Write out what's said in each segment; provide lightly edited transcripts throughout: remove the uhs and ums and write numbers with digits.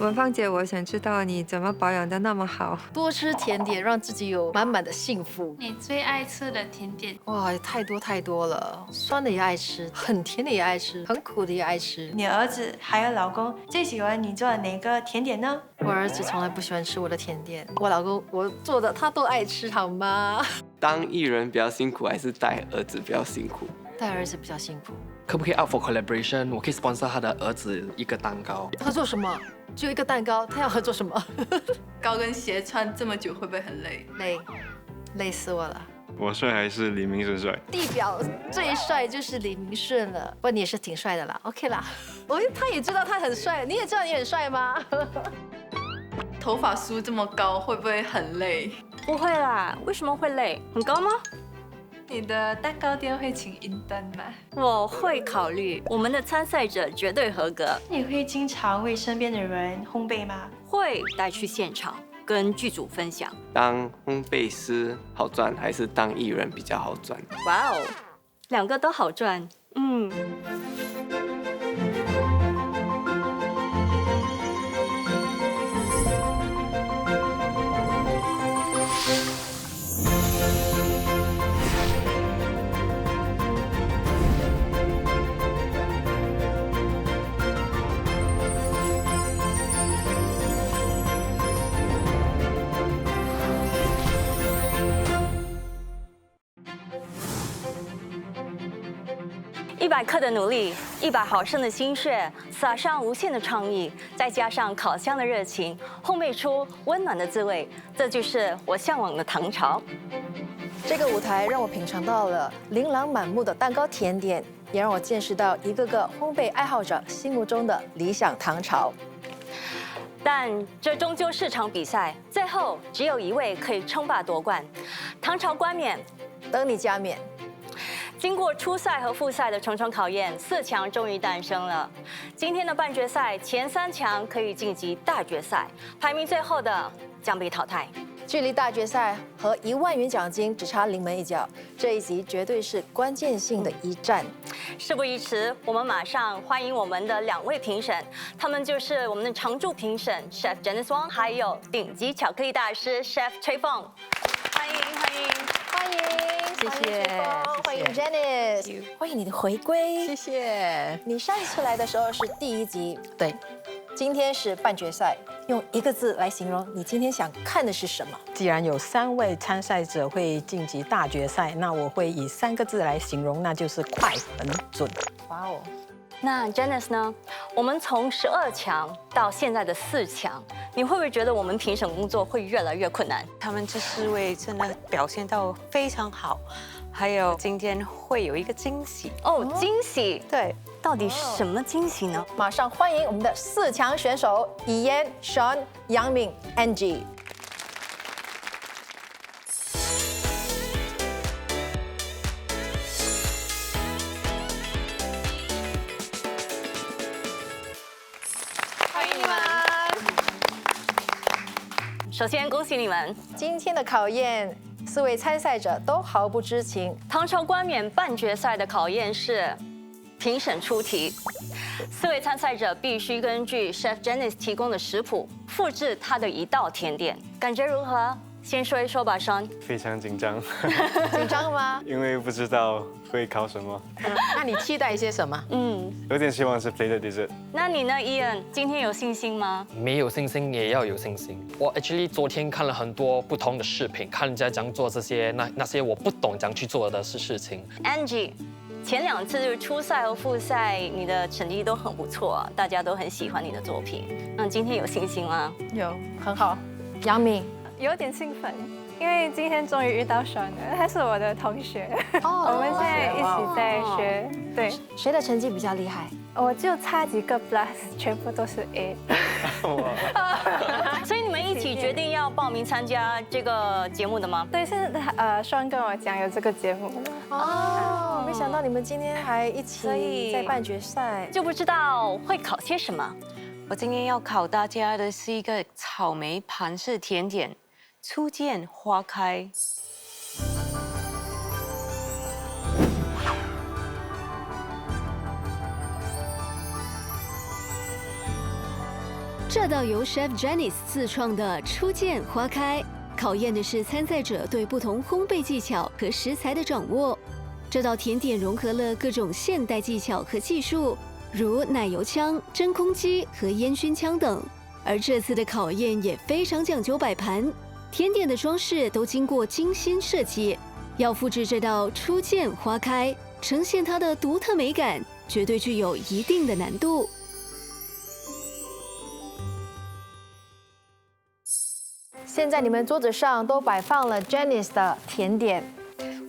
文芳姐，我想知道你怎么保养的那么好？多吃甜点，让自己有满满的幸福。你最爱吃的甜点？哇，太多太多了，酸的也爱吃，很甜的也爱吃，很苦的也爱吃。你儿子还有老公最喜欢你做的哪个甜点呢？我儿子从来不喜欢吃我的甜点，我老公我做的他都爱吃，好吗？当艺人比较辛苦，还是带儿子比较辛苦？带儿子比较辛苦。可不可以 out for collaboration？ 我可以 sponsor 他的儿子一个蛋糕。合作什么？只有一个蛋糕，他要合作什么？高跟鞋穿这么久会不会很累？累死我了。我帅还是李明顺帅？地表最帅就是李明顺了，不过你也是挺帅的啦 ，OK 啦。他也知道他很帅，你也知道你很帅吗？头发梳这么高会不会很累？不会啦，为什么会累？很高吗？你的蛋糕店会请银灯吗？我会考虑，我们的参赛者绝对合格。你会经常为身边的人烘焙吗？会带去现场跟剧组分享。当烘焙师好赚，还是当艺人比较好赚？哇哦，两个都好赚。100克的努力，100毫升的心血，撒上无限的创意，再加上烤箱的热情，烘焙出温暖的滋味，这就是我向往的唐朝。这个舞台让我品尝到了琳琅满目的蛋糕甜点，也让我见识到一个个烘焙爱好者心目中的理想唐朝。但这终究是场比赛，最后只有一位可以称霸夺冠。唐朝冠冕，等你加冕。经过初赛和复赛的重重考验，4强终于诞生了。今天的半决赛前3强可以晋级大决赛，排名最后的将被淘汰。距离大决赛和1万元奖金只差临门一脚，这一集绝对是关键性的一战。事不宜迟，我们马上欢迎我们的2位评审，他们就是我们的常驻评审 Chef Janice Wong， 还有顶级巧克力大师 Chef Cui Fong。欢迎欢迎欢迎！谢谢，欢迎 Janice， 欢迎你的回归。谢谢。你上一次来的时候是第1集，对，今天是半决赛，用1个字来形容你今天想看的是什么？既然有3位参赛者会晋级大决赛，那我会以3个字来形容，那就是快、很准。哇哦！那 Janice 呢？我们从12强到现在的4强，你会不会觉得我们评审工作会越来越困难？他们这4位真的表现到非常好，还有今天会有一个惊喜哦，惊喜！对，到底是什么惊喜呢？马上欢迎我们的4强选手以嫣、Sean、杨敏、Angie。首先，恭喜你们！今天的考验，4位参赛者都毫不知情。唐朝冠冕半决赛的考验是评审出题，4位参赛者必须根据 Chef Janice 提供的食谱复制他的一道甜点，感觉如何？先说一说吧，Sean。非常紧张，紧张吗？因为不知道会考什么。那你期待一些什么？有点希望是 plated dessert。那你呢，Ian？今天有信心吗？没有信心也要有信心。我 actually 昨天看了很多不同的视频，看人家怎样做这些那些我不懂怎样去做的事情。Angie， 前2次就是初赛和复赛，你的成绩都很不错，大家都很喜欢你的作品。那今天有信心吗？有，很好。杨敏，有点兴奋，因为今天终于遇到爽了，他是我的同学，哦我们现在一起在学。对，谁的成绩比较厉害？我就差几个 plus， 全部都是 A。所以你们一起决定要报名参加这个节目的吗？对，是双跟我讲有这个节目。哦，没想到你们今天还一起在半决赛，就不知道会考些什么。我今天要考大家的是一个草莓盘式甜点，初见花开。这道由 Chef Janice 自创的初见花开，考验的是参赛者对不同烘焙技巧和食材的掌握。这道甜点融合了各种现代技巧和技术，如奶油枪、真空机和烟熏枪等。而这次的考验也非常讲究摆盘，甜点的装饰都经过精心设计。要复制这道初见花开，呈现它的独特美感，绝对具有一定的难度。现在你们桌子上都摆放了 Janice 的甜点。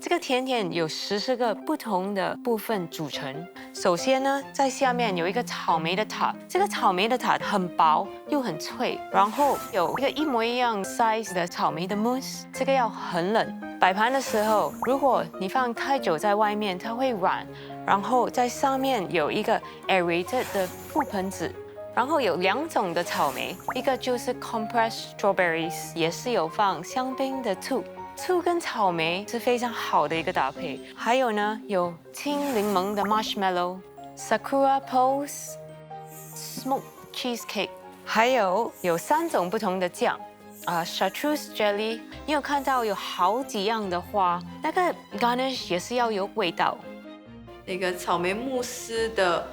这个甜点有14个不同的部分组成。首先呢，在下面有一个草莓的塔，这个草莓的塔很薄又很脆，然后有一个一模一样 size 的草莓的 mousse， 这个要很冷。摆盘的时候，如果你放太久在外面，它会软。然后在上面有一个 aerated 的覆盆子。然后有2种的草莓，一个就是 compressed strawberries， 也是有放香槟的醋。醋跟草莓是非常好的一个搭配。还有呢，有青柠檬的 marshmallow、sakura pose、smoked cheesecake， 还有3种不同的酱。chartreuse jelly， 你有看到有好几样的花，那个 garnish 也是要有味道。那个草莓慕斯的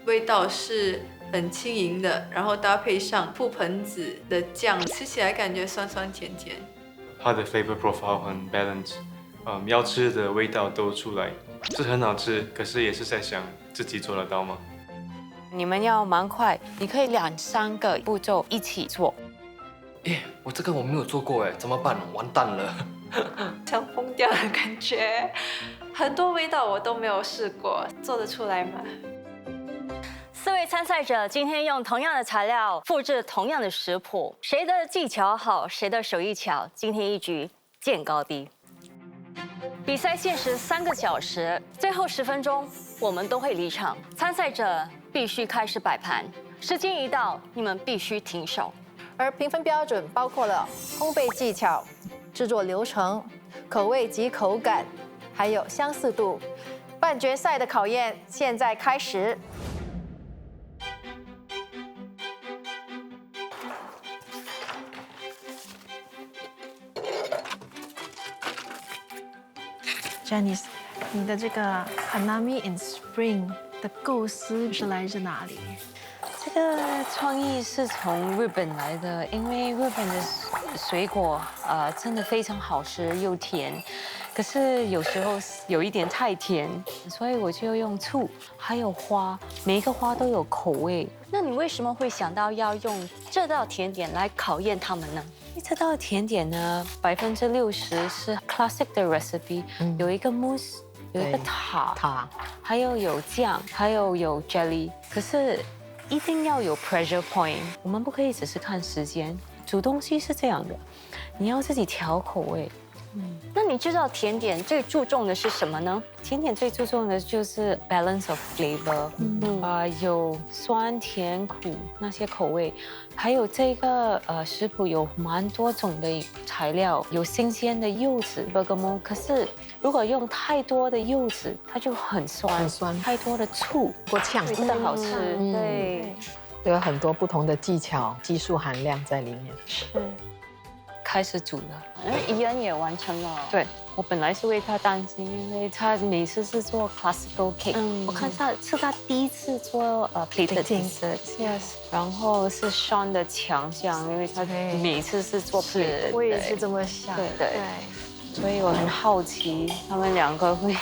味道是很轻盈的，然后搭配上覆盆子的酱，吃起来感觉酸酸甜甜。它的 flavor profile 很 balance，要吃的味道都出来，是很好吃。可是也是在想自己做得到吗？你们要蛮快，你可以2、3个步骤一起做。我这个我没有做过怎么办？完蛋了！像疯掉的感觉，很多味道我都没有试过，做得出来吗？4位参赛者今天用同样的材料复制同样的食谱，谁的技巧好，谁的手艺巧，今天一局见高低。比赛限时3个小时，最后10分钟我们都会离场，参赛者必须开始摆盘，时间一到，你们必须停手。而评分标准包括了烘焙技巧、制作流程、口味及口感，还有相似度。半决赛的考验现在开始。Janice， 你的这个 Hanami in Spring 的构思是来自哪里？这个创意是从日本来的，因为日本的水果真的非常好吃又甜，可是有时候有一点太甜，所以我就用醋，还有花，每一个花都有口味。那你为什么会想到要用这道甜点来考验他们呢？这道甜点呢，60%是 classic 的 recipe， 有一个 mousse， 有一个塔，还有酱，还有 jelly， 可是一定要有 pressure point， 我们不可以只是看时间。煮东西是这样的，你要自己调口味。那你知道甜点最注重的是什么呢？甜点最注重的就是 balance of flavor，有酸甜苦那些口味，还有这个食谱有蛮多种的材料，有新鲜的柚子 bergamot， 可是如果用太多的柚子，它就很酸，太多的醋过呛不大好吃。对，有很多不同的技巧、技术含量在里面。是。开始煮了，怡恩也完成了。对，我本来是为他担心，因为他每次是做 classical cake，我看他是他第一次做plated dessert，yes， 然后是 Sean 的强项，因为他每次是做 plated， 我也是这么想，对，所以我很好奇他们2个会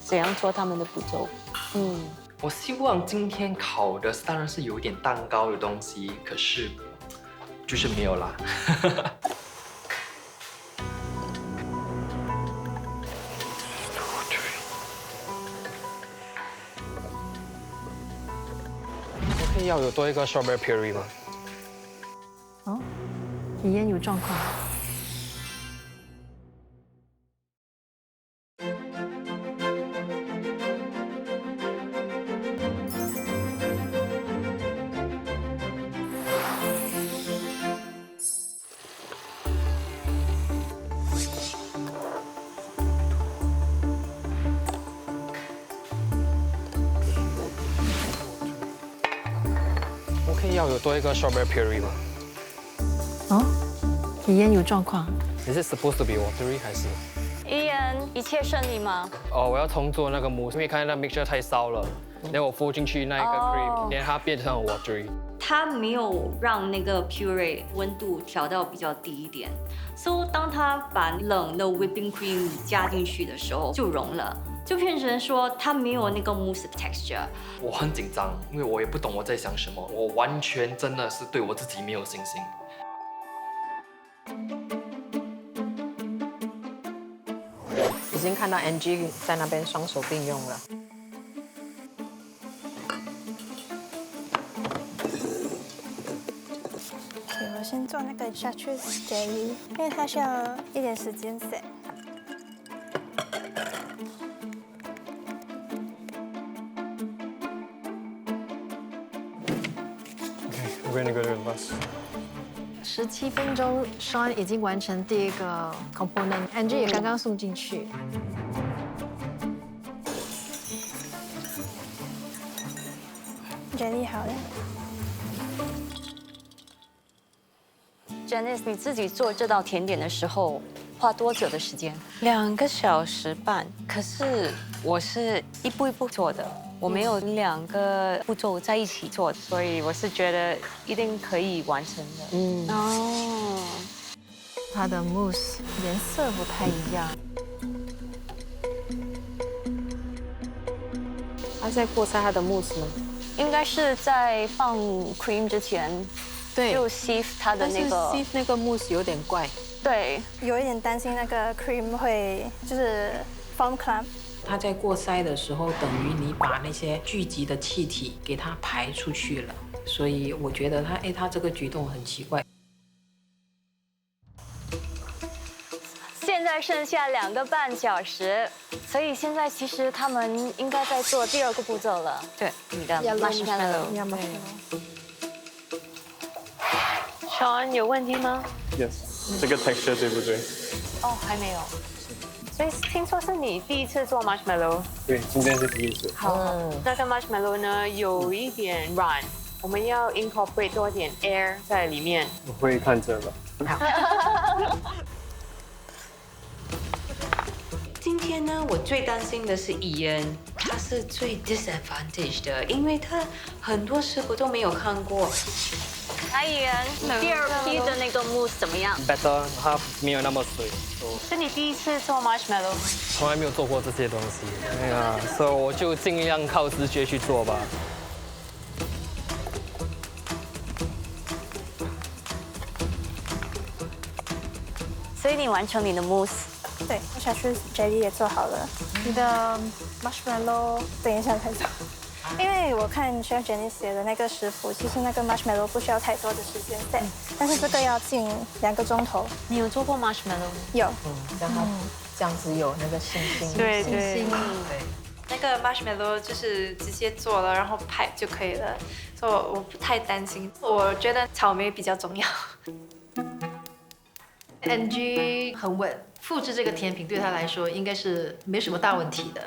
怎样做他们的步骤。我希望今天烤的当然是有点蛋糕的东西，可是就是没有啦。要有多一个 strawberry puree 吗？哦，怡恩有状况。可要有多一个 strawberry puree 吗？哦，体验有状况。你是 supposed to be watery 还是？伊恩，一切顺利吗？哦，我要重做那个 mousse，因为看那 mixture 太烧了，然后我敷进去那个 cream，连它变成 watery。它没有让那个 puree 温度调到比较低一点，所以当它把冷的 whipping cream 加进去的时候就融了，就变成说它没有那个 mousse 的 texture。我很紧张，因为我也不懂我在想什么，我完全真的是对我自己没有信心。已经看到 Angie 在那边双手并用了。我先做那个 chartreuse jelly， 因为它需要一点时间 set。我跟你个人 bus。 17分钟 ，Sean 已经完成第一个 component，Angie 也刚刚送进去。jelly 好了。 Janice， 你自己做这道甜点的时候花多久的时间？2个小时半。可是我是一步一步做的，我没有2个步骤在一起做，所以我是觉得一定可以完成的。哦，它的 mousse 颜色不太一样。他在过筛他的 mousse 吗？应该是在放 cream 之前。 对，就 sieve 它的那个 sieve 那个 mousse 有点怪，对，有一点担心那个 cream 会就是 foam clump。它在过筛的时候，等于你把那些聚集的气体给它排出去了，所以我觉得它这个举动很奇怪。现在剩下2个半小时，所以现在其实他们应该在做第2个步骤了。对，你的 marshmallow。 Sean 有问题吗 ？Yes， 这个 texture 对不对？哦，还没有。所以听说是你第一次做 marshmallow。对，今天是第一次。好，那个 marshmallow 呢有一点软，我们要 incorporate 多点 air 在里面。我会看着吧。今天呢，我最担心的是伊恩，他是最 disadvantage 的，因为他很多师傅都没有看过。阿伊恩，第2批的那个 mousse 怎么样 ？Better， 它没有那么水。是你第一次做 marshmallow？ 从来没有做过这些东西。哎呀，所以我就尽量靠直觉去做吧。所以你完成你的 mousse。 对，我chartreuse jelly 也做好了。你的 marshmallow 等一下才做，因为我看 Chef Jenny 写的那个食谱，其实那个 marshmallow 不需要太多的时间 set，但是这个要近2个钟头。你有做过 marshmallow？ 有。让他这样子有那个信心。对信心。那个 marshmallow 就是直接做了，然后拍就可以了，所以我不太担心。我觉得草莓比较重要。NG 很稳。 复制这个甜品对他来说应该是没什么大问题的。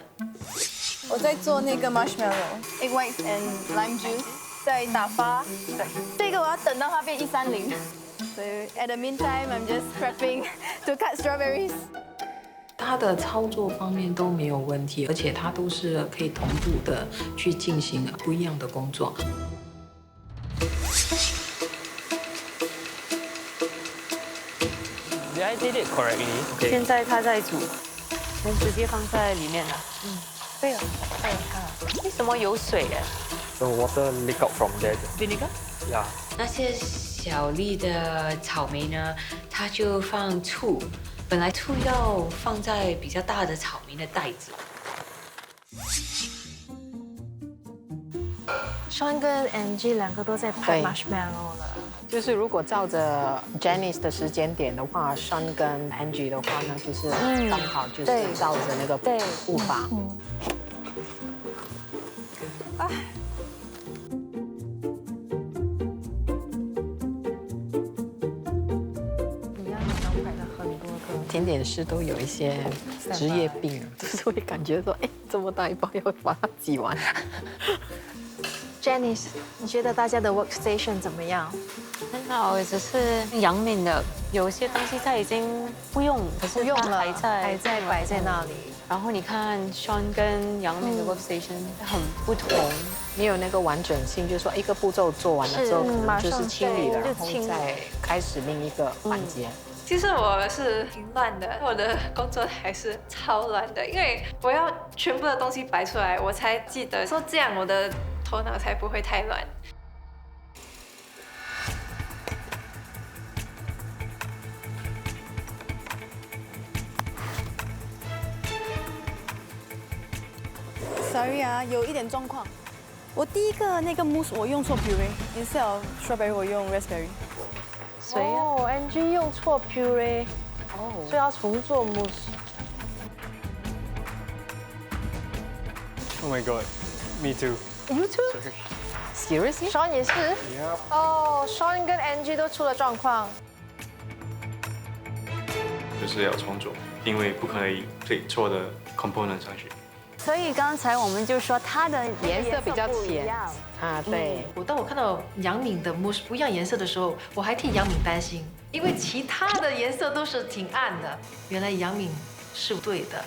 我在做那个 marshmallow，egg whites and lime juice， 在打发。对，这个我要等到它变130。所以 at the meantime I'm just prepping to cut strawberries。它的操作方面都没有问题，而且它都是可以同步的去进行不一样的工作。 I did it correctly. Okay. 现在它在煮，能直接放在里面了。对了，为什么有水啊 The water leak out from there. Vinegar? Yeah. 那些小粒的草莓呢，它就放醋。本来醋要放在比较大的草莓的袋子。Sean 跟 Angie 2个都在拍 marshmallow 了。 就是如果照着 Janice 的时间点的话 ，Sean 跟 Angie 的话呢，就是刚好就是照着那个步伐。一样的招牌的很多个甜点师都有一些职业病，就是会感觉说，哎，这么大一包要把它挤完。Janice， 你觉得大家的 workstation 怎么样？很好，只是杨敏的有些东西它已经不用，可是它还在摆在那里。然后你看 Sean 跟杨敏的 workstation 很不同，没有那个完整性，就是说一个步骤做完了之后，可能就是清理了，然后再开始另一个环节。其实我是挺乱的，我的工作台是超乱的，因为我要全部的东西摆出来，我才记得说这样我的头脑才不会太乱。Sorry 啊，有一点状况。我第一个那个 mousse 我用错 puree，instead of strawberry 我用 raspberry。谁呀？NG 用错 puree， 所以要重做 mousse。 Oh my god, me too. You too? Seriously? Sean 也是。Yeah. 哦 ，Sean 跟 NG 都出了状况。就是要重做，因为不可以配错的 component 上去。 所以刚才我们就说它的颜色比较浅啊，对。当我看到杨敏的 mousse 不一样颜色的时候，我还替杨敏担心，因为其他的颜色都是挺暗的。原来杨敏是对的，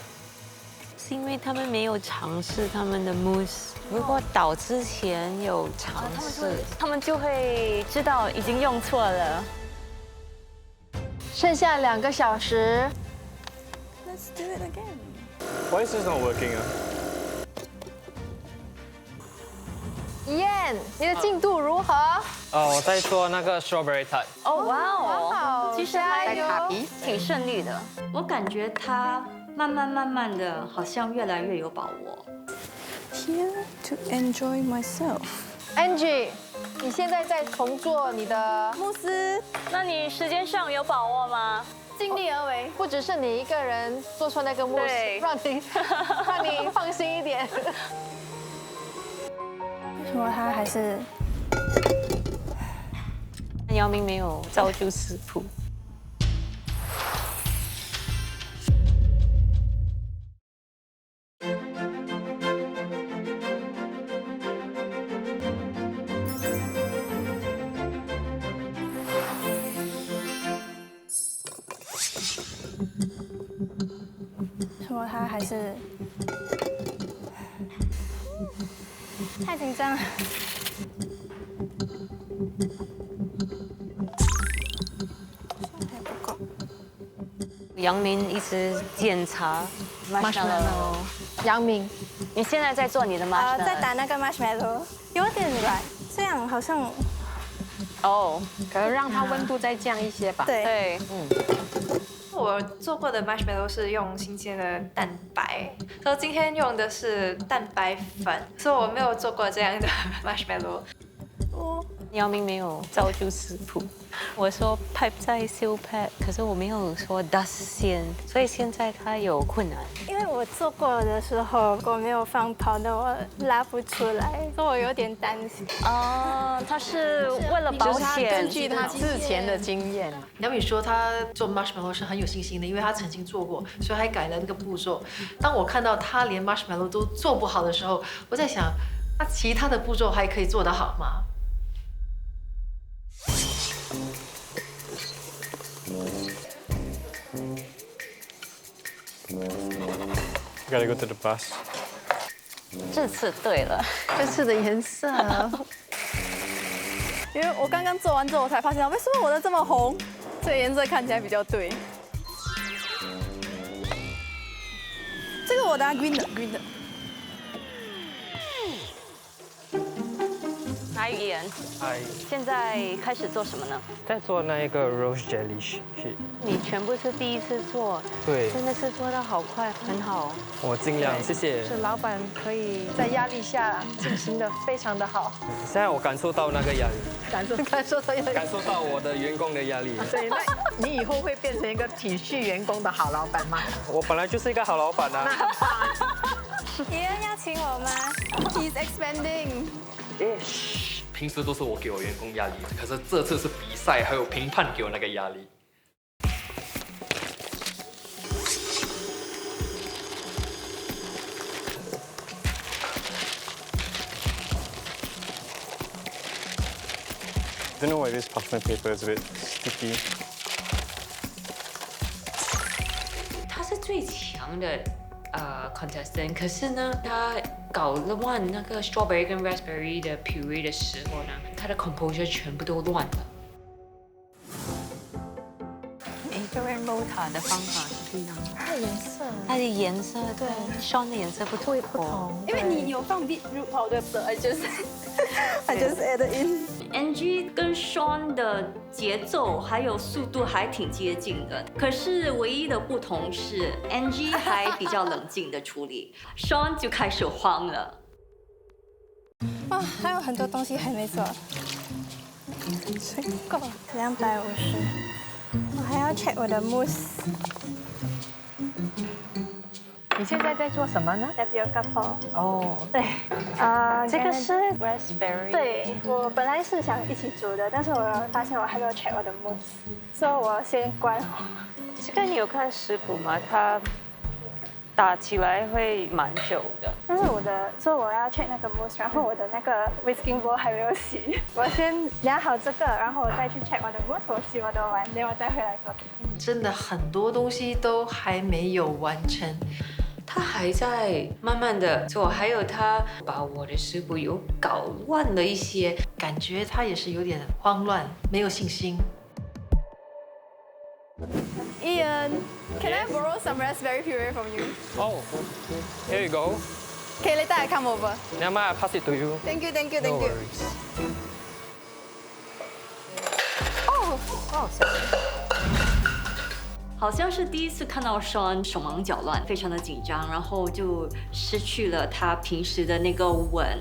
是因为他们没有尝试他们的 mousse。如果倒之前有尝试，他们就会知道已经用错了。剩下2个小时。 Let's do it again. Why is this not working 啊？燕，你的进度如何？我在做那个 strawberry tart。哦，哇哦，好，其实还挺顺利的。我感觉他慢慢的，好像越来越有把握。Here to enjoy myself. Angie， 你现在在重做你的慕斯，那你时间上有把握吗？ 尽力而为，不只是你一个人做出那个慕斯，让你放心一点。为什么他还是？姚明没有照住食谱。说他还是太紧张了。还不够。杨明一直检查 marshmallow。杨明，你现在在做你的 marshmallow？ 在打那个 marshmallow， 有点软，这样好像。哦，可能让它温度再降一些吧。对，我做过的 marshmallow 是用新鲜的蛋白，所以今天用的是蛋白粉，所以我没有做过这样的 marshmallow。姚明没有照住食谱，我说 pipe 在 seal pad， 可是我没有说 dust 先，所以现在他有困难。因为我做过的时候，我没有放powder，我拉不出来，所以我有点担心。哦，他是为了保险，根据他之前的经验。杨敏说他做 marshmallow 是很有信心的，因为他曾经做过，所以还改了那个步骤。当我看到他连 marshmallow 都做不好的时候，我在想，那其他的步骤还可以做得好吗？ Gotta go to the bus. 这次对了，这次的颜色。因为我刚刚做完之后，我才发现为什么我的这么红，这个颜色看起来比较对。这个我的 green 的 green 的。 hi 语言，嗨，现在开始做什么呢？在做那一个 rose jelly 是。你全部是第一次做，对，真的是做得好快，很好。我尽量，谢谢。是老板可以在压力下进行的非常的好。现在我感受到那个压力，感受到我的员工的压力。对，那你以后会变成一个体恤员工的好老板吗？我本来就是一个好老板啊。别人要请我吗 ？He's expanding。 平时都是我给我员工压力，可是这次是比赛，还有评判给我那个压力。don't know why this parchment paper is a bit sticky. 他是最强的contestant， 可是呢，他搞乱那个 strawberry 跟 raspberry 的 puree 的时候呢，他的 composure 全部都乱了。每个人 rota 的方法是不一样的。它的颜色，它的颜色对 Sean 的颜色不同，因为你有放 beetroot powder 的，I just added in。NG 跟 Sean 的节奏还有速度还挺接近的，可是唯一的不同是 NG 还比较冷静的处理，Sean 就开始慌了。哇，还有很多东西还没做，够250，我还要 check 我的 mousse。你现在在做什么呢 ？Tapioca pot。哦，对，这个是 raspberry。对，我本来是想一起煮的，但是我发现我还没有 check 我的 mousse， 所以我先关火。这个你有看食谱吗？它打起来会蛮久的。但是所以我要 check 那个 mousse， 然后我的那个 whisking bowl 还没有洗，我先量好这个，然后我再去 check 我的 mousse， 我洗我的碗，然后我再回来做。真的很多东西都还没有完成。他还在慢慢的做，还有他把我的食谱有搞乱了一些，感觉他也是有点慌乱，没有信心。Ian, can I borrow some raspberry puree from you? Oh, here you go. Okay, later I come over. Never mind, I pass it to you. Thank you, thank you, No thank you. worries. Oh, wow, sorry. 好像是第一次看到 Sean 手忙脚乱，非常的紧张，然后就失去了他平时的那个稳。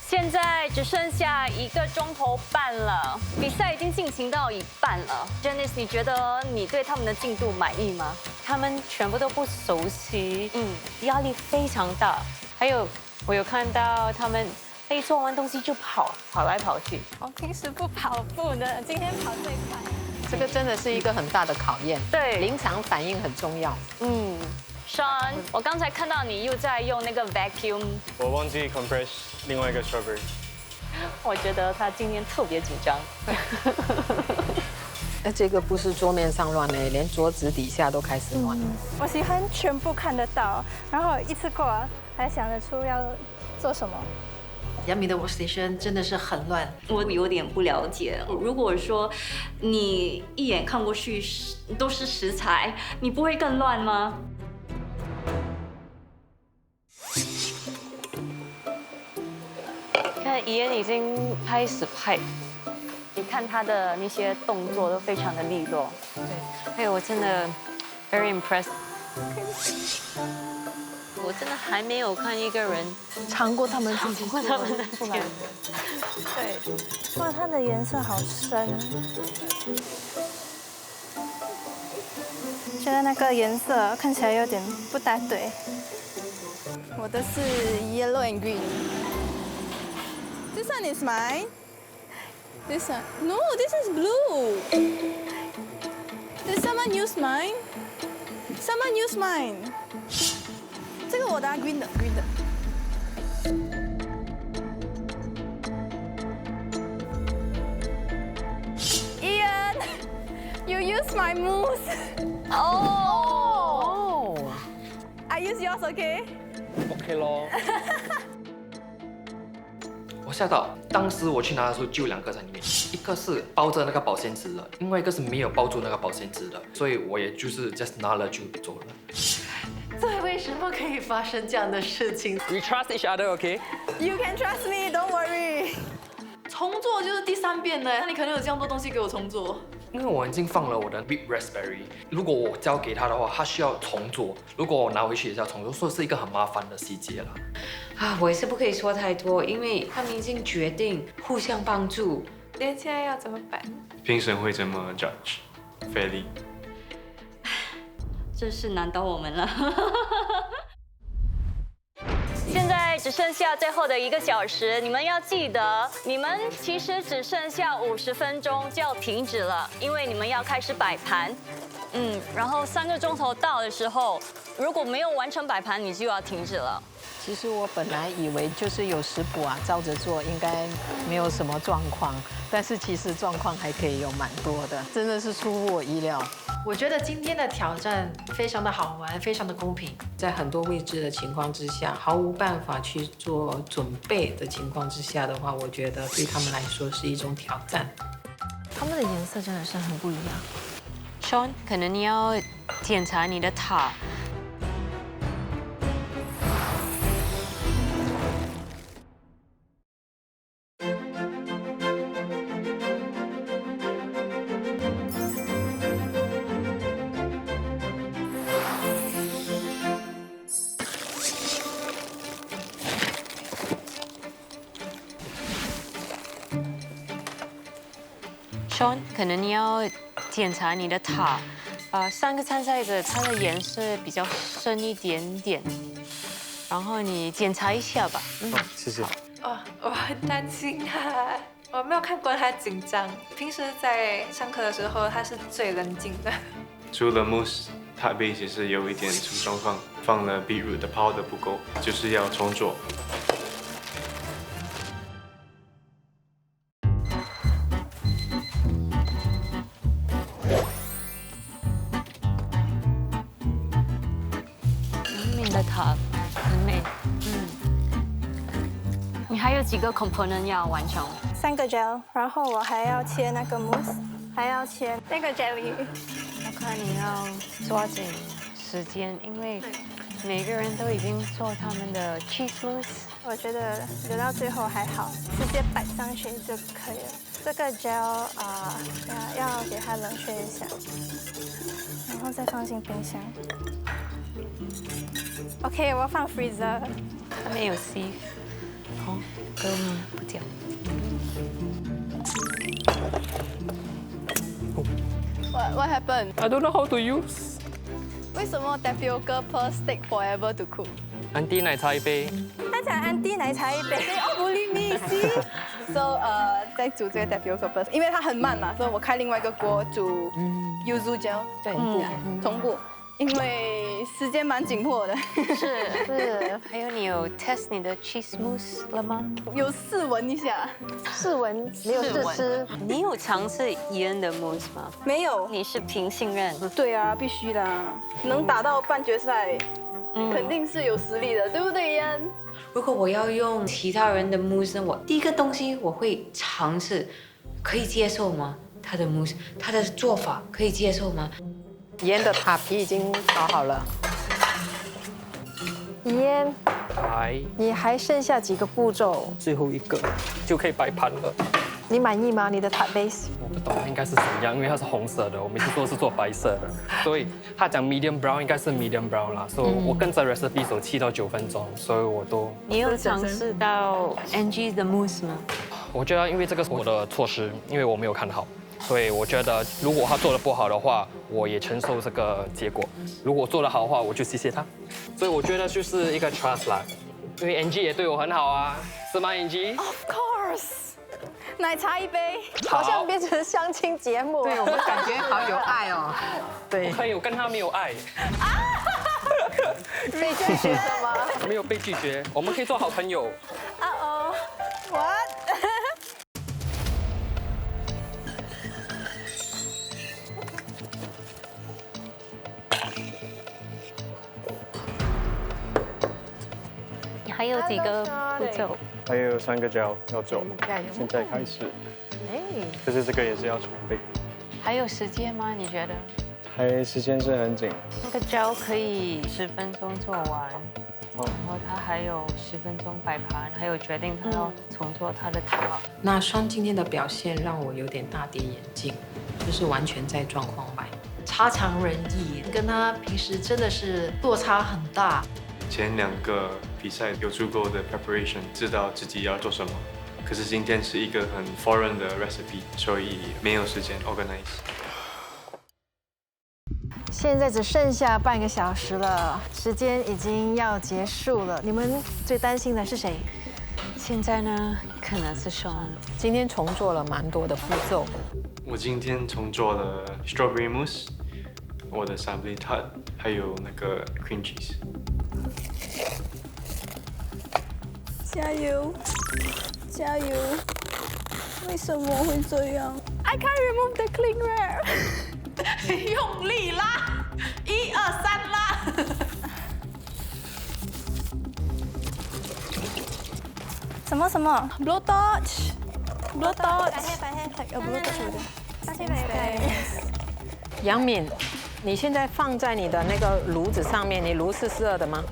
现在只剩下1个钟头半了，比赛已经进行到一半了。Janice， 你觉得你对他们的进度满意吗？他们全部都不熟悉，压力非常大。还有我有看到他们做完东西就跑来跑去。我平时不跑步的，今天跑最快。这个真的是一个很大的考验，对，临场反应很重要。Sean， 我刚才看到你又在用那个 vacuum， 我忘记 compress 另外一个 strawberry。我觉得他今天特别紧张。这个不是桌面上乱的，连桌子底下都开始乱。我喜欢全部看得到，然后一次过还想得出要做什么。杨明的 workstation 真的是很乱，我有点不了解。如果说你一眼看过去都是食材，你不会更乱吗？看怡恩已经开始拍，你看他的那些动作都非常的利落。对，还有我真的 very impressed。我真的还没有看一个人尝过他们自己做他们的出来的。对，哇，它的颜色好深，觉得那个颜色看起来有点不大对。我的是 yellow and green. This one is mine. This one. No, this is blue. Did someone use mine? Someone use mine. 这个我的 green 的 green 的。Ian, you use my mousse. Oh. I use yours, okay? OK 咯。我吓到，当时我去拿的时候就2个在里面，一个是包着那个保鲜纸的，另外一个是没有包住那个保鲜纸的，所以我也就是 just 拿了就走了。这为什么可以发生这样的事情 ？We trust each other, okay? You can trust me, don't worry. 重做就是第3遍了，那你可能有这样多东西给我重做。因为我已经放了我的 whipped raspberry， 如果我交给他的话，他需要重做；如果我拿回去也是要重做，所以是一个很麻烦的细节了。我也是不可以说太多，因为他们已经决定互相帮助。那现在要怎么办？评审会怎么 judge？ 费力。真是难倒我们了。现在只剩下最后的1个小时，你们要记得，你们其实只剩下50分钟就要停止了，因为你们要开始摆盘。然后3个钟头到的时候，如果没有完成摆盘，你就要停止了。其其实我本来以为就是有食谱啊，照着做应该没有什么状况，但是其实状况还可以有蛮多的，真的是出乎我意料。我觉得今天的挑战非常的好玩，非常的公平。在很多未知的情况之下，毫无办法去做准备的情况之下的话，我觉得对他们来说是一种挑战。它们的颜色真的是很不一样。Sean， 可能你要检查你的塔。Sean， 可能你要检查你的塔，3个参赛者它的颜色比较深一点点，然后你检查一下吧。谢谢。我很担心他，我没有看过他紧张。平时在上课的时候，他是最冷静的。除了 mousse， 塔 base 也是有一点出状况，放了 beetroot 的 powder 不够，就是要重做。塔很美，你还有几个 component 要完成？3个 gel， 然后我还要切那个 mousse， 还要切那个 jelly。我看你要抓紧时间，因为每个人都已经做他们的 cheese mousse。我觉得留到最后还好，直接摆上去就可以了。这个 gel 要给它冷却一下，然后再放进冰箱。OK， 我要放 freezer。它没有 sieve， 好，哥们不掉。What happened? I don't know how to use. 为什么 tapioca pearls take forever to cook? 安迪奶茶一杯。他讲安迪奶茶一杯。哦，不理你，see。So 在煮这个 tapioca pearls， 因为它很慢嘛，所以我开另外一个锅煮 yuzu gel， 同步。因为时间蛮紧迫的，是。还有你有 test 你的 cheese mousse 了吗？有试闻一下，试闻没有试吃。你有尝试伊恩的 mousse 吗？没有。你是凭信任？对啊，必须的，能打到半决赛，肯定是有实力的，对不对，伊恩？如果我要用其他人的 mousse， 我第一个东西我会尝试，可以接受吗？他的 mousse， 他的做法可以接受吗？盐的塔皮已经烤好了。盐，你还剩下几个步骤？最后一个就可以摆盘了。你满意吗？你的塔 base？我不懂应该是怎样，因为它是红色的，我每次做是做白色的，所以他讲 medium brown 应该是 medium brown 啦，所以我跟着 recipe 走7到9分钟，所以我都。你有尝试到 NG 的 mousse 吗？我觉得因为这个是我的错失，因为我没有看好。所以我觉得，如果他做得不好的话，我也承受这个结果；如果做得好的话，我就谢谢他。所以我觉得就是一个 trust 啦，因为 NG 也对我很好啊，是吗 ？NG？Of course。奶茶一杯，好像变成相亲节目。对，我们感觉好有爱哦。对，不可以，我跟他没有爱。被拒绝了吗？没有被拒绝，我们可以做好朋友。What？还有几个步骤？还有3个 gel 要做，现在开始。可是这个也是要准备。还有时间吗？你觉得？还时间是很紧。那个 gel 可以10分钟做完，然后他还有10分钟摆盘，还有决定他要重做他的塔。那双今天的表现让我有点大跌眼镜，就是完全在状况外，差强人意，跟他平时真的是落差很大。前2个比赛有足够的 preparation， 知道自己要做什么。可是今天是一个很 foreign 的 recipe， 所以没有时间 organize。现在只剩下半个小时了，时间已经要结束了。你们最担心的是谁？现在呢，可能是Sean。今天重做了蛮多的步骤。我今天重做了 strawberry mousse， 我的 sablé tart， 还有那个 cream cheese。加油，加油！为什么会这样 ？I can't remove the cling wrap。用力拉，1、2、3拉。什么 ？Blow torch，blow torch。白黑，blow torch。杨敏，你现在放在你的那个炉子上面，你炉是热的吗？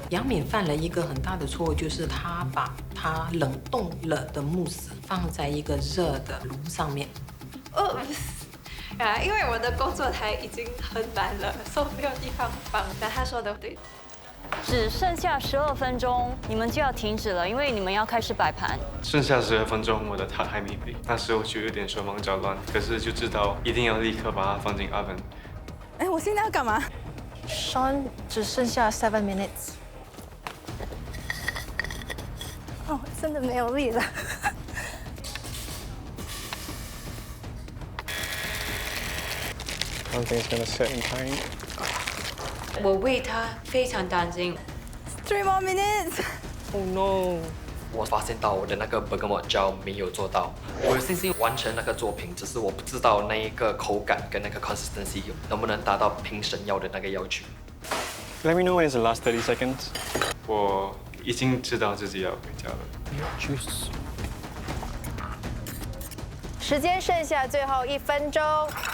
杨敏犯了一个很大的错误，就是他把他冷冻了的慕斯放在一个热的炉上面。因为我的工作台已经很满了，所以没有地方放。但他说的对。只剩下12分钟，你们就要停止了，因为你们要开始摆盘。剩下12分钟，我的塔还没备，那时候就有点手忙脚乱，可是就知道一定要立刻把它放进 oven。哎，我现在要干嘛 Sean 只剩下7 minutes。哦，真的没有力了。Something's gonna sit in time. 我为他非常担心。 3 more minutes. Oh no！ 我发现到我的那个 bergamot gel 没有做到，我有信心完成那个作品，只是我不知道那一个口感跟那个 consistency 能不能达到评审要的那个要求。Let me know when it's the last 30 seconds. 我已经知道自己要回家了。Juice。时间剩下最后1分钟，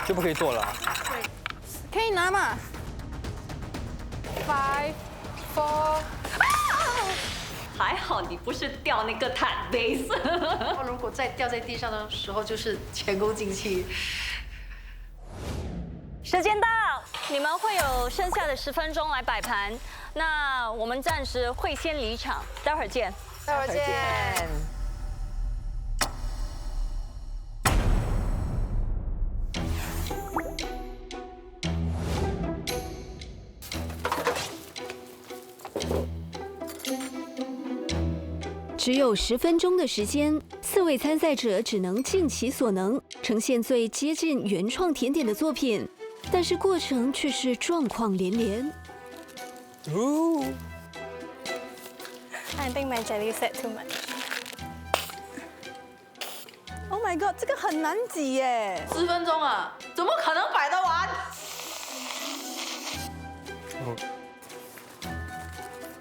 就不可以做了。可以拿嘛5、4。还好你不是掉那个毯杯子。如果再掉在地上的时候，就是前功尽弃。时间到，你们会有剩下的10分钟来摆盘。那我们暂时会先离场，待会儿见。待会儿见。只有10分钟的时间，4位参赛者只能尽其所能，呈现最接近原创甜点的作品，但是过程却是状况连连。I think my jelly set too much. Oh my god， 这个很难挤耶！10分钟啊，怎么可能摆得完？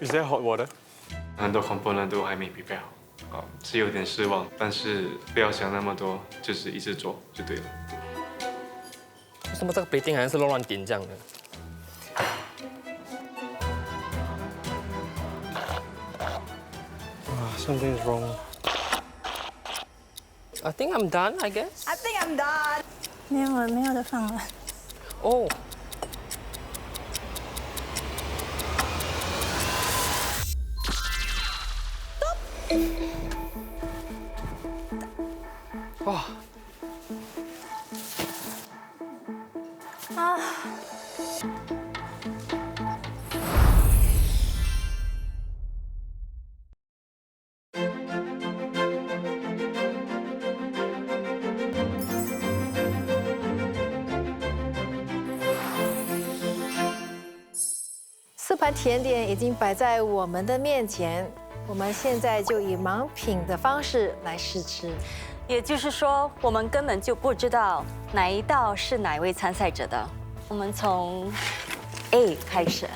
Is there hot water? 很多 component 都还没准备好，是有点失望，但是不要想那么多，就是一直做就对了。为什么这个杯垫好像是乱点这样的？ Something's wrong. I think I'm done, I guess. I think I'm done. 没有的放了。哦。哇。啊。 4盘甜点已经摆在我们的面前，我们现在就以盲品的方式来试吃。也就是说，我们根本就不知道哪一道是哪位参赛者的。我们从 A 开始。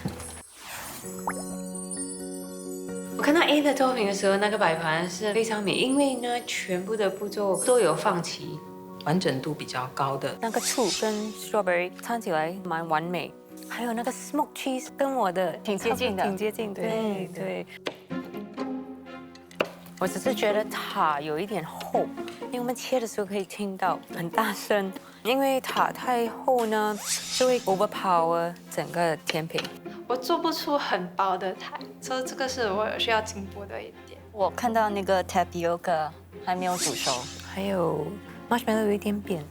我看到 A 的作品的时候，那个摆盘是非常美，因为呢，全部的步骤都有放齐，完整度比较高的。那个醋跟 strawberry 看起来蛮完美。 还有那个 smoked cheese 跟我的挺接近的，挺接近，对对。我只是觉得塔有一点厚，因为我们切的时候可以听到很大声，因为塔太厚呢，就会 overpower 整个甜品。我做不出很薄的塔，所以这个是我需要进步的一点。我看到那个 tapioca 还没有煮熟，还有 marshmallow 有一点扁。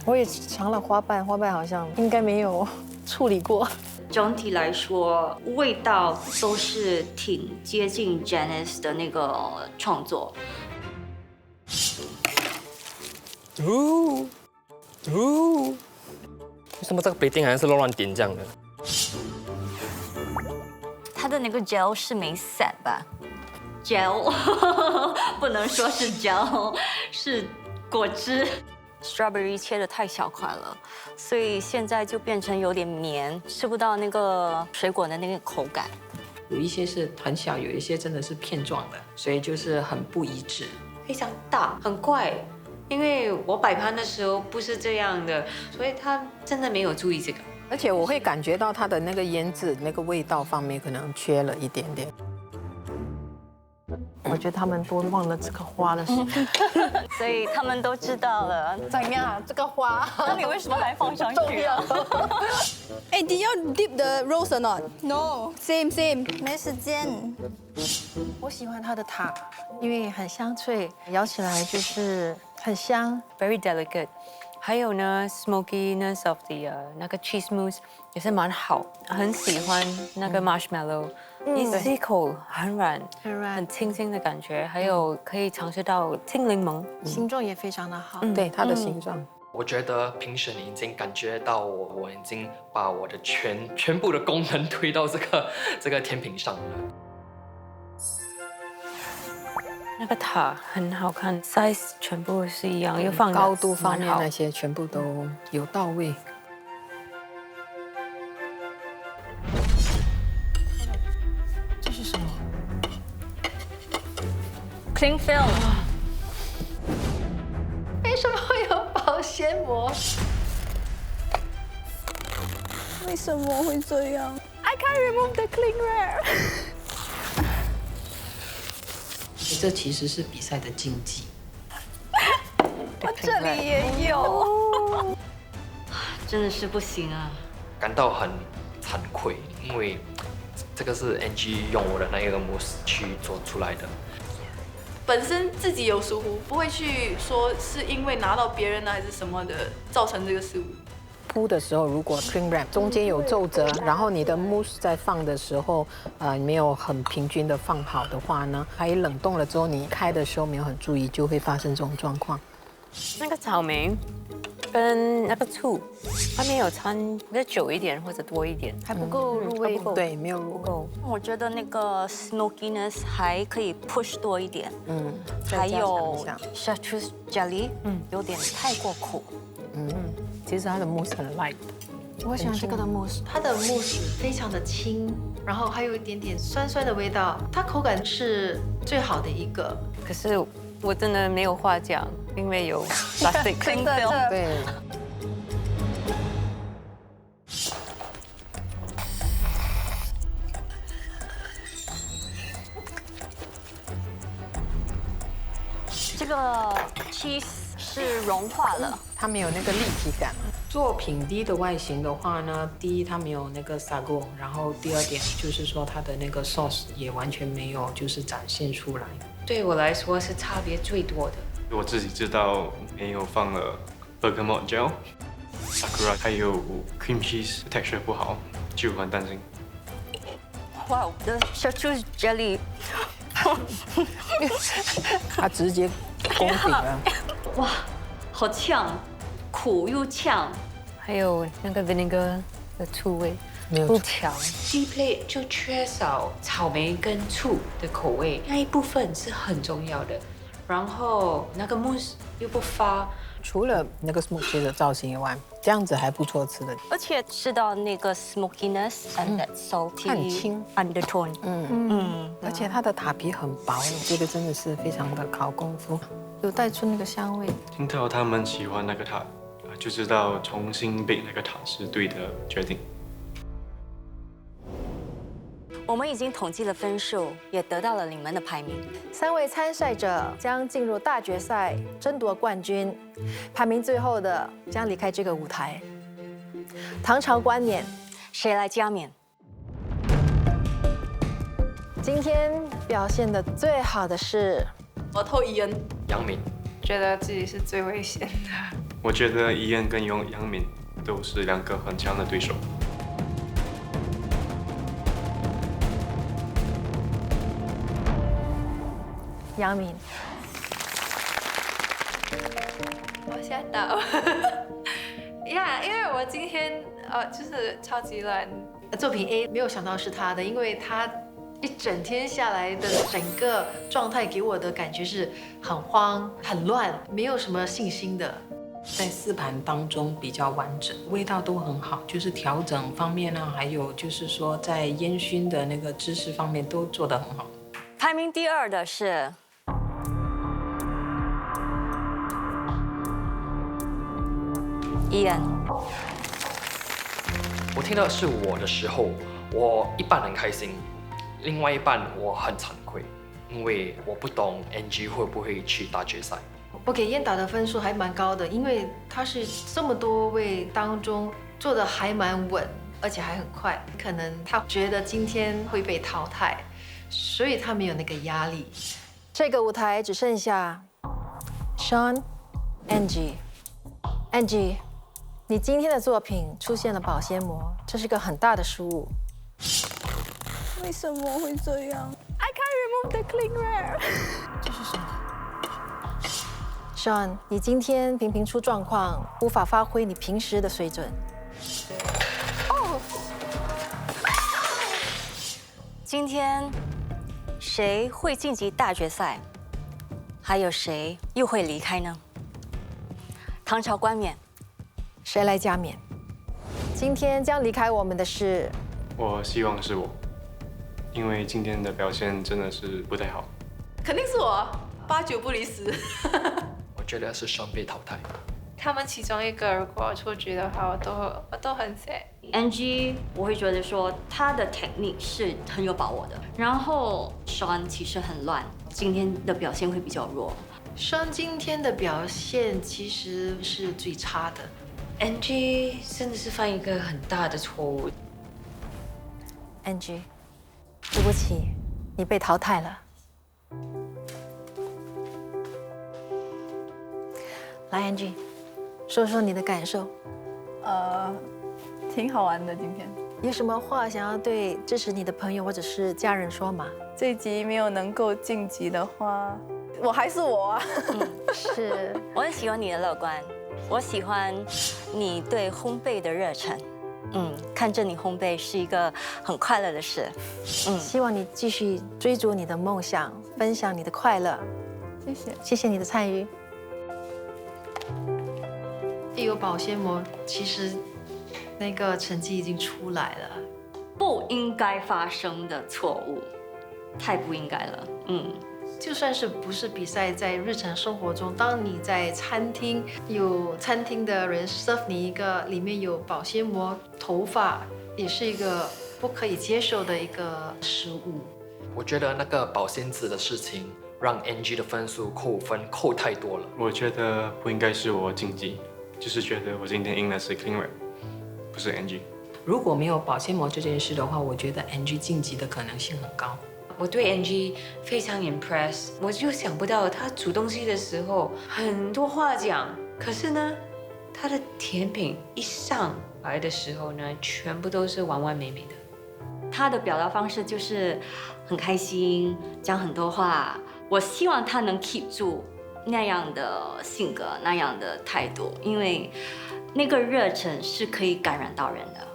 我也尝了花瓣，花瓣好像应该没有处理过。整体来说，味道都是挺接近 Janice 的那个创作。为什么这个杯垫好像是乱点这样的？它的那个 gel 是没散吧？ gel， 不能说是 gel， 是果汁。Strawberry 切得太小块了，所以现在就变成有点绵，吃不到那个水果的那个口感。有一些是很小，有一些真的是片状的，所以就是很不一致。非常大，很怪。因为我摆盘的时候不是这样的，所以他真的没有注意这个。而且我会感觉到它的那个腌制、那个味道方面可能缺了一点点。我觉得他们都忘了这个花的事，所以他们都知道了。怎样？这个花，那你为什么还放上去啊？哎，Did you dip the rose or not? No. Same. 没时间。我喜欢它的塔，因为很香脆，咬起来就是很香。 very delicate。还有呢 ，smokiness of the 那个 cheese mousse 也是蛮好，很喜欢那个 marshmallow，一吃一口很软，很清新的感觉，还有可以尝试到青柠檬，形状也非常的好。对它的形状。我觉得评审已经感觉到我已经把我的全部的功能推到这个甜品上了。那个塔很好看 ，size 全部是一样，又放高度方面蛮好那些全部都有到位。这是什么 ？Cling film。为什么会有保鲜膜？为什么会这样 ？I can't remove the cling wrap 这其实是比赛的禁忌。我这里也有，真的是不行啊！感到很惭愧，因为这个是 NG 用我的那个 mousse 去做出来的。本身自己有疏忽，不会去说是因为拿到别人的还是什么的造成这个失误。铺的时候，如果 cling wrap 中间有皱褶，然后你的 mousse 在放的时候，没有很平均的放好的话呢，还冷冻了之后，你开的时候没有很注意，就会发生这种状况。那个草莓跟那个醋，外面有掺比较久一点或者多一点，还不够入味。对，没有入够。我觉得那个 smokiness 还可以 push 多一点。还有 chartreuse jelly， 有点太过苦。其实它的 mousse 很 light。我喜欢这个的 mousse，它的 mousse 非常的轻，然后还有一点点酸酸的味道，它口感是最好的一个。可是我真的没有话讲，因为有 plastic cling film。对。这个 cheese 是融化了，它没有那个立体感。做品滴的外形的话呢，第一它没有那个 sago， 然后第二点就是说它的那个 sauce 也完全没有就是展现出来。对我来说是差别最多的。我自己知道没有放了 bergamot gel、sakura 还有 cream cheese texture 不好，就很担心。哇，我的 chartreuse jelly， 它直接攻顶了。哇，好呛，苦又呛，还有那个 vinegar 的醋味不调。第一 plate 就缺少草莓跟醋的口味，那一部分是很重要的。然后那个 mousse 又不发，除了那个 smoky 的造型以外，这样子还不错吃的。而且吃到那个 smokiness and that salty 很轻 undertone。而且它的塔皮很薄，我觉得真的是非常的考功夫，有带出那个香味。听到他们喜欢那个塔，就知道重新备那个塔是对的决定。我们已经统计了分数，也得到了你们的排名。 3位参赛者将进入大决赛，争夺冠军。排名最后的将离开这个舞台。唐朝冠冕，谁来加冕？今天表现的最好的是我投伊恩，杨敏，觉得自己是最危险的。我觉得伊恩跟杨敏都是2个很强的对手。杨敏，我吓到呀，因为我今天就是超级懒。作品 A 没有想到是他的，因为他一整天下来的整个状态给我的感觉是很慌、很乱，没有什么信心的。在4盘当中比较完整，味道都很好，就是调整方面呢，还有就是说在烟熏的那个知识方面都做得很好。排名第2的是Ian。我听到是我的时候，我一半很开心，另外一半我很惭愧，因为我不懂 NG 会不会去大决赛。我给燕打的分数还蛮高的，因为他是这么多位当中做的还蛮稳，而且还很快。可能他觉得今天会被淘汰，所以他没有那个压力。这个舞台只剩下 Sean、Angie。Angie， 你今天的作品出现了保鲜膜，这是个很大的失误。为什么会这样 ？I can't remove the cling wrap。这是什么 ？Sean， 你今天频频出状况，无法发挥你平时的水准。哦，今天谁会晋级大决赛？还有谁又会离开呢？唐朝冠冕，谁来加冕？今天将离开我们的是，我希望是我，因为今天的表现真的是不太好。肯定是我，8、9不离10。我觉得是Sean被淘汰。他们其中一个如果出局的话，我都很 sad。NG 我会觉得说他的 technique 是很有把握的，然后 Sean 其实很乱，今天的表现会比较弱。Sean 今天的表现其实是最差的。NG 真的是犯一个很大的错误。NG， 对不起，你被淘汰了。来 ，NG， 说说你的感受。挺好玩的今天。有什么话想要对支持你的朋友或者是家人说吗？这一集没有能够晋级的话，我还是我啊。是，我很喜欢你的乐观，我喜欢你对烘焙的热忱。看着你烘焙是一个很快乐的事。希望你继续追逐你的梦想，分享你的快乐。谢谢，谢谢你的参与。一有保鲜膜，其实那个成绩已经出来了。不应该发生的错误，太不应该了。就算是不是比赛，在日常生活中，当你在餐厅有餐厅的人 serve 你一个里面有保鲜膜，头发也是一个不可以接受的一个食物。我觉得那个保鲜纸的事情让 NG 的分数扣分扣太多了。我觉得不应该是我晋级，就是觉得我今天赢的是 cling wrap， 不是 NG。如果没有保鲜膜这件事的话，我觉得 NG 晋级的可能性很高。我对 NG 非常 impress， 我就想不到他煮东西的时候很多话讲，可是呢，他的甜品一上来的时候呢，全部都是完完美美的。他的表达方式就是很开心，讲很多话。我希望他能 keep 住那样的性格，那样的态度，因为那个热忱是可以感染到人的。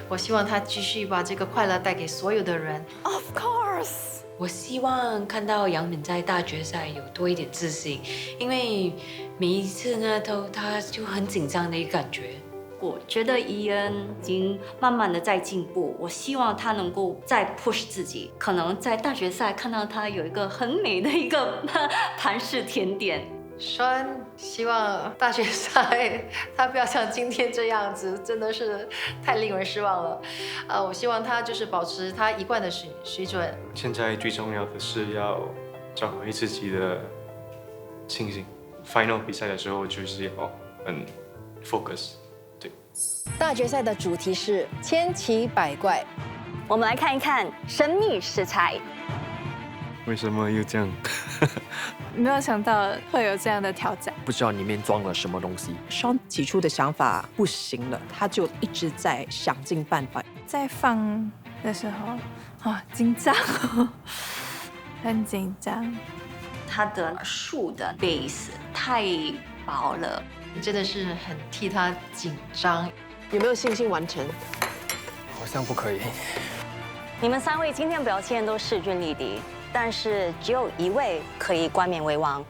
我希望他继续把这个快乐带给所有的人。Of course。我希望看到杨敏在大决赛有多一点自信，因为每一次呢他就很紧张的一个感觉。我觉得伊恩已经慢慢的在进步，我希望他能够再 push 自己，可能在大决赛看到他有一个很美的一个韩式甜点。Sean 希望大决赛他不要像今天这样子，真的是太令人失望了。我希望他就是保持他一贯的水准。现在最重要的是要找回自己的信心。Final 比赛的时候就是要很 focus。对。大决赛的主题是千奇百怪，我们来看一看神秘食材。为什么又这样？没有想到会有这样的挑战，不知道里面装了什么东西。Sean 起初的想法不行了，他就一直在想尽办法。在放的时候，紧张，很紧张。它的树的 base 太薄了，真的是很替他紧张。有没有信心完成？好像不可以。你们3位今天表现都势均力敌，但是只有1位可以冠冕为王。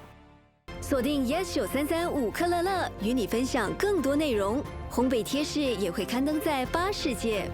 锁定 Yes9335克乐乐，与你分享更多内容。烘焙贴士也会刊登在巴世界。